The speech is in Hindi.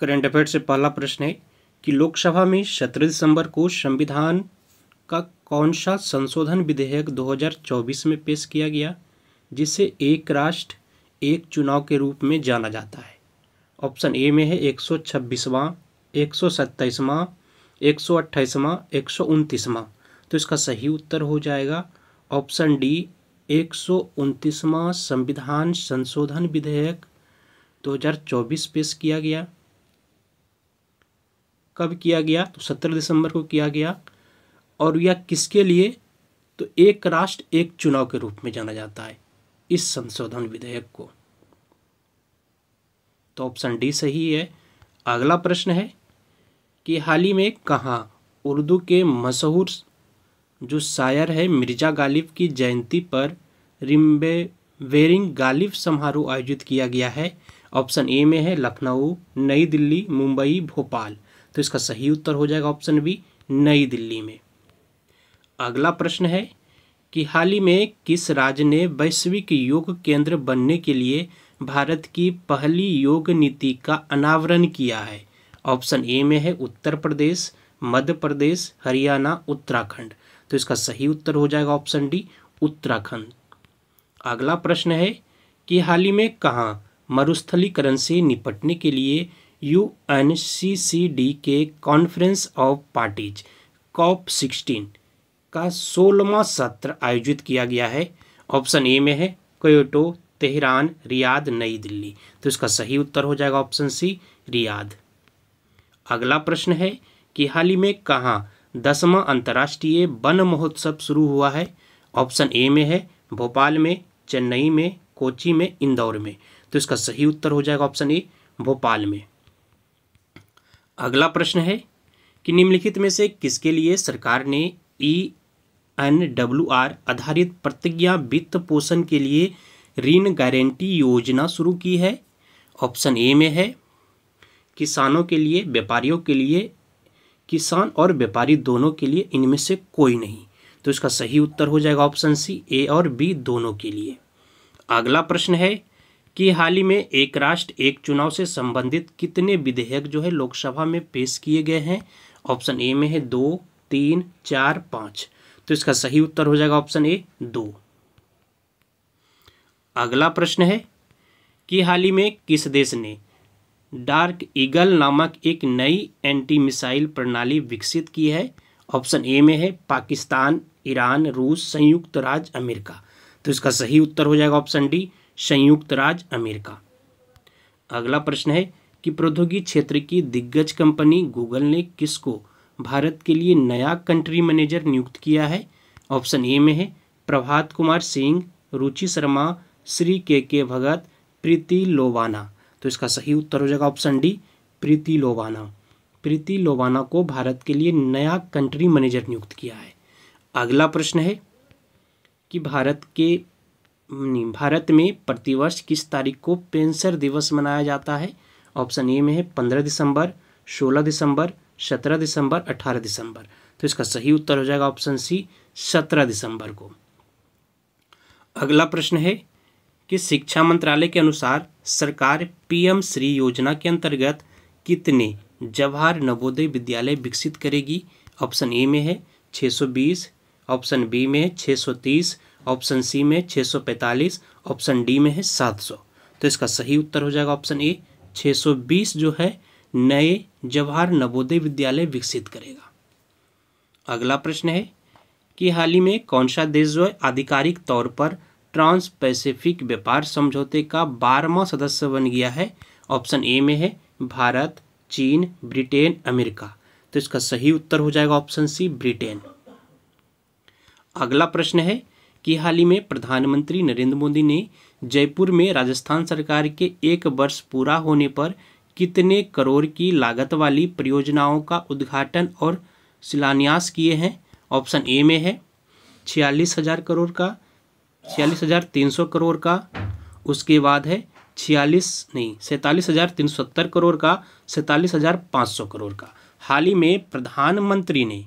करंट अफेयर से पहला प्रश्न है कि लोकसभा में 17 दिसंबर को संविधान का कौन सा संशोधन विधेयक 2024 में पेश किया गया जिसे एक राष्ट्र एक चुनाव के रूप में जाना जाता है। ऑप्शन ए में है 126वां, 127वां, 128वां, 129वां। तो इसका सही उत्तर हो जाएगा ऑप्शन डी 129वां संविधान संशोधन विधेयक 2024 पेश किया गया। कब किया गया? तो 17 दिसंबर को किया गया। और यह किसके लिए? तो एक राष्ट्र एक चुनाव के रूप में जाना जाता है इस संशोधन विधेयक को। तो ऑप्शन डी सही है। अगला प्रश्न है कि हाल ही में कहाँ उर्दू के मशहूर जो शायर है मिर्जा गालिब की जयंती पर रिमेम्बरिंग गालिब समारोह आयोजित किया गया है। ऑप्शन ए में है लखनऊ, नई दिल्ली, मुंबई, भोपाल। तो इसका सही उत्तर हो जाएगा ऑप्शन बी नई दिल्ली में। अगला प्रश्न है कि हाल ही में किस राज्य ने वैश्विक योग केंद्र बनने के लिए भारत की पहली योग नीति का अनावरण किया है? ऑप्शन ए में है उत्तर प्रदेश, मध्य प्रदेश, हरियाणा, उत्तराखंड। तो इसका सही उत्तर हो जाएगा ऑप्शन डी उत्तराखंड। अगला प्रश्न है कि हाल ही में कहाँ मरुस्थलीकरण से निपटने के लिए UNCCD के कॉन्फ्रेंस ऑफ पार्टीज COP16 का 16वां सत्र आयोजित किया गया है? ऑप्शन ए में है क्योटो, तेहरान, रियाद, नई दिल्ली। तो इसका सही उत्तर हो जाएगा ऑप्शन सी रियाद। अगला प्रश्न है कि हाल ही में कहाँ 10वां अंतर्राष्ट्रीय वन महोत्सव शुरू हुआ है? ऑप्शन ए में है भोपाल में, चेन्नई में, कोच्चि में, इंदौर में। तो इसका सही उत्तर हो जाएगा ऑप्शन ए भोपाल में। अगला प्रश्न है कि निम्नलिखित में से किसके लिए सरकार ने ENWR आधारित प्रतिज्ञा वित्त पोषण के लिए ऋण गारंटी योजना शुरू की है? ऑप्शन ए में है किसानों के लिए, व्यापारियों के लिए, किसान और व्यापारी दोनों के लिए, इनमें से कोई नहीं। तो इसका सही उत्तर हो जाएगा ऑप्शन सी ए और बी दोनों के लिए। अगला प्रश्न है कि हाल ही में एक राष्ट्र एक चुनाव से संबंधित कितने विधेयक जो है लोकसभा में पेश किए गए हैं? ऑप्शन ए में है 2, 3, 4, 5। तो इसका सही उत्तर हो जाएगा ऑप्शन ए 2। अगला प्रश्न है कि हाल ही में किस देश ने डार्क ईगल नामक एक नई एंटी मिसाइल प्रणाली विकसित की है? ऑप्शन ए में है पाकिस्तान, ईरान, रूस, संयुक्त राज्य अमेरिका। तो इसका सही उत्तर हो जाएगा ऑप्शन डी संयुक्त राज्य अमेरिका। अगला प्रश्न है कि प्रौद्योगिकी क्षेत्र की दिग्गज कंपनी गूगल ने किसको भारत के लिए नया कंट्री मैनेजर नियुक्त किया है? ऑप्शन ए में है प्रभात कुमार सिंह, रुचि शर्मा, श्री के भगत, प्रीति लोवाना। तो इसका सही उत्तर हो जाएगा ऑप्शन डी प्रीति लोवाना। प्रीति लोवाना को भारत के लिए नया कंट्री मैनेजर नियुक्त किया है। अगला प्रश्न है कि भारत में प्रतिवर्ष किस तारीख को पेंशन दिवस मनाया जाता है? ऑप्शन ए में है 15 दिसंबर, 16 दिसंबर, 17 दिसंबर, 18 दिसंबर। तो इसका सही उत्तर हो जाएगा ऑप्शन सी 17 दिसंबर को। अगला प्रश्न है कि शिक्षा मंत्रालय के अनुसार सरकार PM श्री योजना के अंतर्गत कितने जवाहर नवोदय विद्यालय विकसित करेगी? ऑप्शन ए में है 620, ऑप्शन बी में है 630, ऑप्शन सी में 645, ऑप्शन डी में है 700। तो इसका सही उत्तर हो जाएगा ऑप्शन ए 620 जो है नए जवाहर नवोदय विद्यालय विकसित करेगा। अगला प्रश्न है कि हाल ही में कौन सा देश जो है आधिकारिक तौर पर ट्रांस पैसिफिक व्यापार समझौते का 12वां सदस्य बन गया है? ऑप्शन ए में है भारत, चीन, ब्रिटेन, अमेरिका। तो इसका सही उत्तर हो जाएगा ऑप्शन सी ब्रिटेन। अगला प्रश्न है कि हाल ही में प्रधानमंत्री नरेंद्र मोदी ने जयपुर में राजस्थान सरकार के 1 वर्ष पूरा होने पर कितने करोड़ की लागत वाली परियोजनाओं का उद्घाटन और शिलान्यास किए हैं? ऑप्शन ए में है 46,000 करोड़ का, 46,300 करोड़ का, उसके बाद है 47,370 करोड़ का, 47,500 करोड़ का। हाल ही में प्रधानमंत्री ने